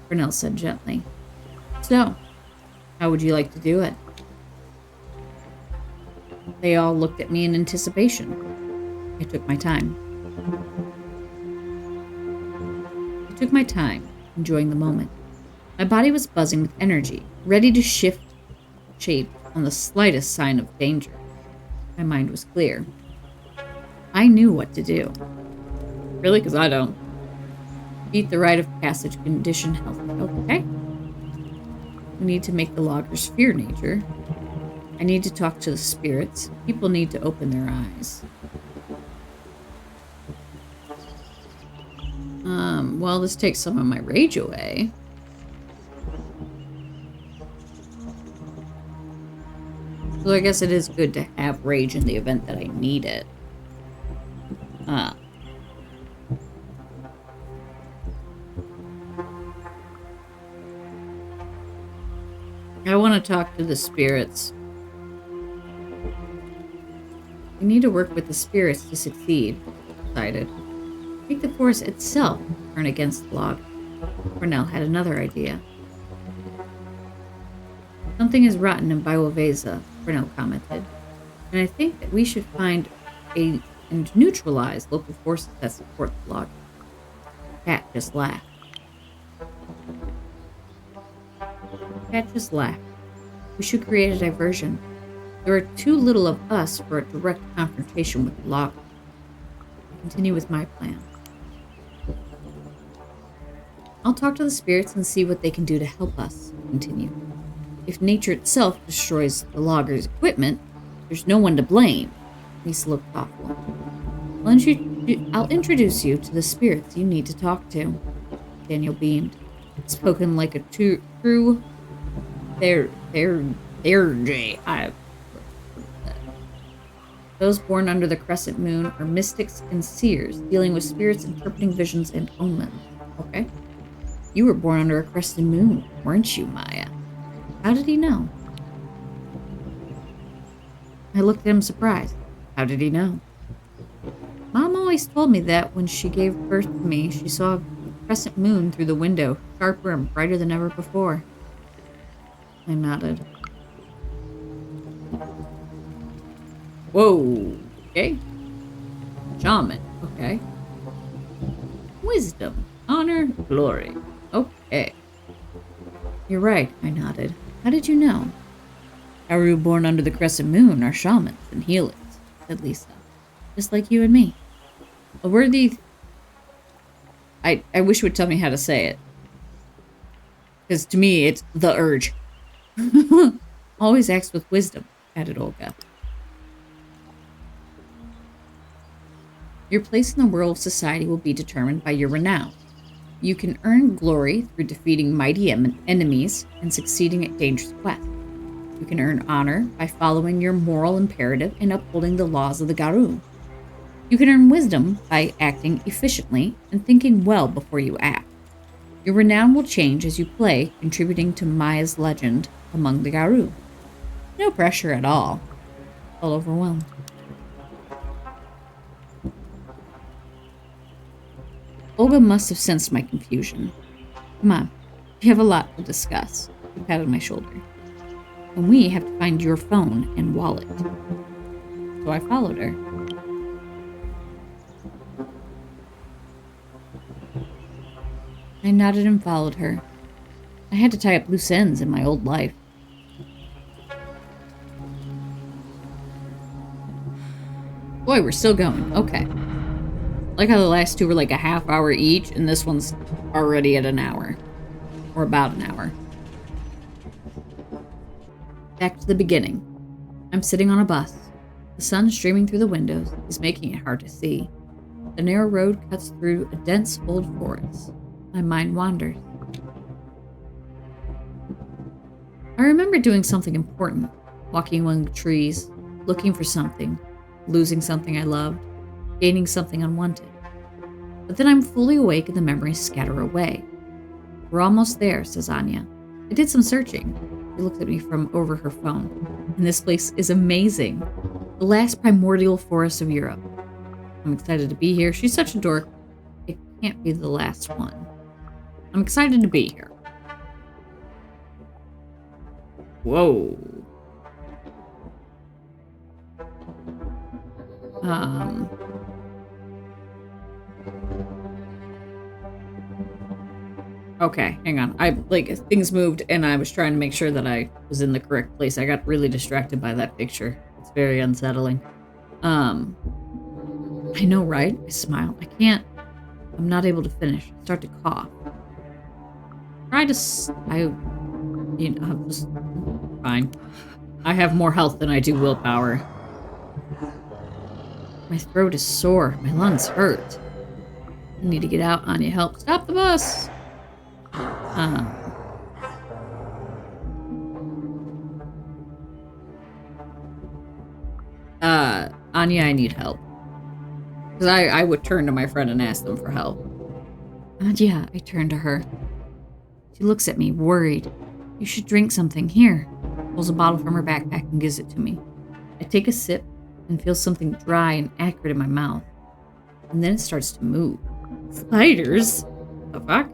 S1: Cornell said gently. So, how would you like to do it? They all looked at me in anticipation. I took my time. Enjoying the moment. My body was buzzing with energy, ready to shift shape on the slightest sign of danger. My mind was clear. I knew what to do. Really? Because I don't. Beat the rite of passage condition health. Okay. We need to make the loggers fear nature. I need to talk to the spirits. People need to open their eyes. Well, this takes some of my rage away. So I guess it is good to have rage in the event that I need it. I want to talk to the spirits. We need to work with the spirits to succeed, I decided. Make the force itself turn against the log. Cornell had another idea. Something is rotten in Biowaveza, Cornell commented. And I think that we should find and neutralize local forces that support the log. Cat just laughed. We should create a diversion. There are too little of us for a direct confrontation with the log. I continue with my plan. I'll talk to the spirits and see what they can do to help us. Continue. If nature itself destroys the logger's equipment, there's no one to blame. Lisa looked thoughtful. I'll introduce you to the spirits you need to talk to. Daniel beamed. Spoken like a true... They're Jay. Those born under the crescent moon are mystics and seers, dealing with spirits, interpreting visions, and omens. Okay. You were born under a crescent moon, weren't you, Maia? How did he know? I looked at him surprised. How did he know? Mom always told me that when she gave birth to me, she saw a crescent moon through the window, sharper and brighter than ever before. I nodded. Whoa. Okay. Shaman. Okay. Wisdom. Honor. Glory. Okay. You're right, I nodded. How did you know? Haru born under the crescent moon are shamans and healers, said Lisa. Just like you and me. A worthy... I wish you would tell me how to say it. Because to me, it's the urge. Always acts with wisdom, added Olga. Your place in the world of society will be determined by your renown. You can earn glory through defeating mighty enemies and succeeding at dangerous quests. You can earn honor by following your moral imperative and upholding the laws of the Garou. You can earn wisdom by acting efficiently and thinking well before you act. Your renown will change as you play, contributing to Maia's legend among the Garou. No pressure at all. All overwhelmed. Olga must have sensed my confusion. Come on, we have a lot to discuss. She patted my shoulder. And we have to find your phone and wallet. So I followed her. I nodded and followed her. I had to tie up loose ends in my old life. Boy, we're still going. Okay. Like how the last two were like a half hour each, and this one's already at an hour. Or about an hour. Back to the beginning. I'm sitting on a bus. The sun streaming through the windows is making it hard to see. The narrow road cuts through a dense old forest. My mind wanders. I remember doing something important, walking among the trees, looking for something, losing something I loved, gaining something unwanted. But then I'm fully awake and the memories scatter away. We're almost there, says Anya. I did some searching. She looks at me from over her phone. And this place is amazing. The last primordial forest of Europe. I'm excited to be here. She's such a dork. It can't be the last one. I'm excited to be here. Whoa. Okay, hang on. Things moved and I was trying to make sure that I was in the correct place. I got really distracted by that picture. It's very unsettling. I know, right? I smile. I'm not able to finish. I start to cough. I'm just fine. I have more health than I do willpower. My throat is sore. My lungs hurt. I need to get out. Anya, help. Stop the bus! Anya, I need help. Because I would turn to my friend and ask them for help. Anya, I turn to her. She looks at me, worried. You should drink something. Here. Pulls a bottle from her backpack and gives it to me. I take a sip and feel something dry and acrid in my mouth. And then it starts to move. Spiders? The fuck?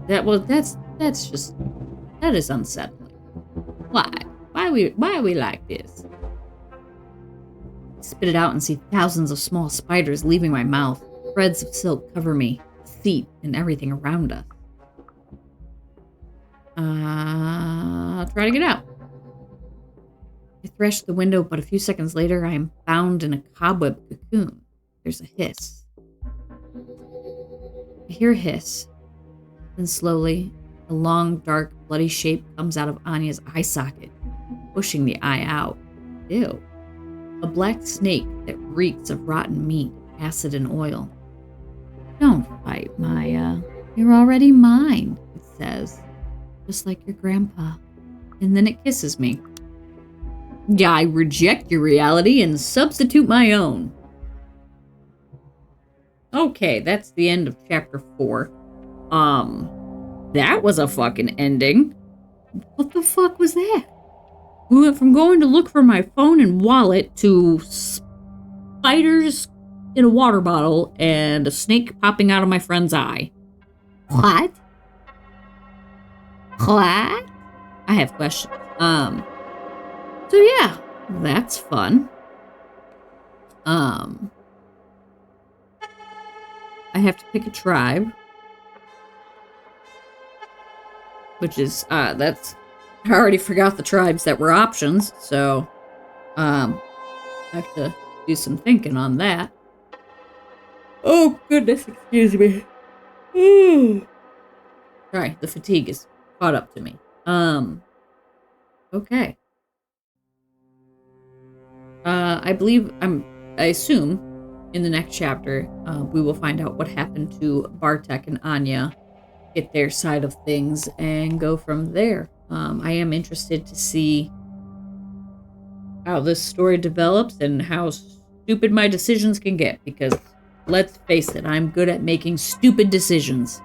S1: That is unsettling. Why? Why are we like this? I spit it out and see thousands of small spiders leaving my mouth. Threads of silk cover me, the seat, and everything around us. I'll try to get out. I thresh the window, but a few seconds later, I am bound in a cobweb cocoon. There's a hiss. I hear a hiss. Then slowly, a long, dark, bloody shape comes out of Anya's eye socket, pushing the eye out. Ew. A black snake that reeks of rotten meat, acid, and oil. Don't fight, Maia. You're already mine, it says. Just like your grandpa. And then it kisses me. Yeah, I reject your reality and substitute my own. Okay, that's the end of chapter 4. That was a fucking ending. What the fuck was that? We went from going to look for my phone and wallet to spiders in a water bottle and a snake popping out of my friend's eye. What? What? I have questions. So yeah, that's fun. I have to pick a tribe. Which is, that's, I already forgot the tribes that were options, so, I have to do some thinking on that. Oh, goodness, excuse me. Sorry, the fatigue is caught up to me. Okay. I assume, in the next chapter, we will find out what happened to Bartek and Anya, get their side of things, and go from there. I am interested to see how this story develops and how stupid my decisions can get, because let's face it, I'm good at making stupid decisions.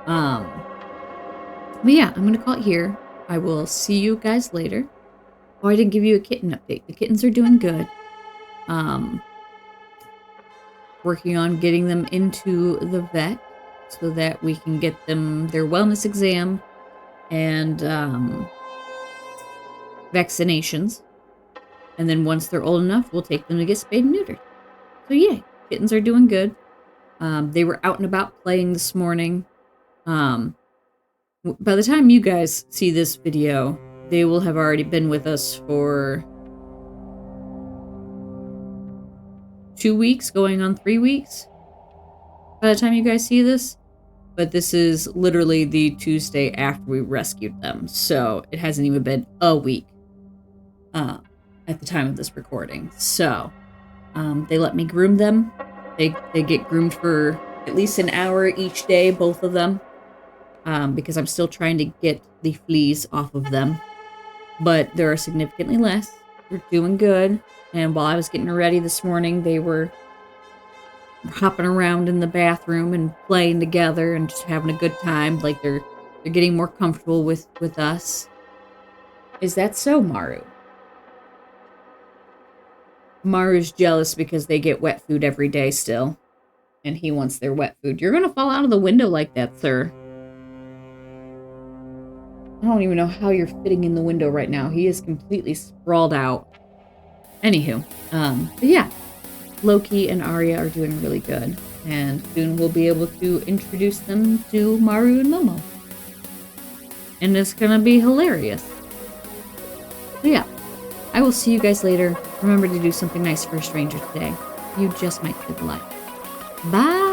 S1: But yeah, I'm gonna call it here. I will see you guys later. Oh, I didn't give you a kitten update. The kittens are doing good. Working on getting them into the vet so that we can get them their wellness exam and vaccinations. And then once they're old enough, we'll take them to get spayed and neutered. So yay, kittens are doing good. They were out and about playing this morning. By the time you guys see this video, they will have already been with us for 2 weeks, going on 3 weeks. By the time you guys see this. But this is literally the Tuesday after we rescued them. So it hasn't even been a week at the time of this recording. So they let me groom them. They get groomed for at least an hour each day, both of them. Because I'm still trying to get the fleas off of them. But there are significantly less. They're doing good. And while I was getting ready this morning, they were hopping around in the bathroom and playing together and just having a good time. Like they're getting more comfortable with us. Is that so, Maru? Maru's jealous because they get wet food every day still. And he wants their wet food. You're gonna fall out of the window like that, sir. I don't even know how you're fitting in the window right now. He is completely sprawled out. Anywho, but yeah. Loki and Arya are doing really good, and soon we'll be able to introduce them to Maru and Momo. And it's gonna be hilarious. So yeah, I will see you guys later. Remember to do something nice for a stranger today. You just might feel the light. Bye!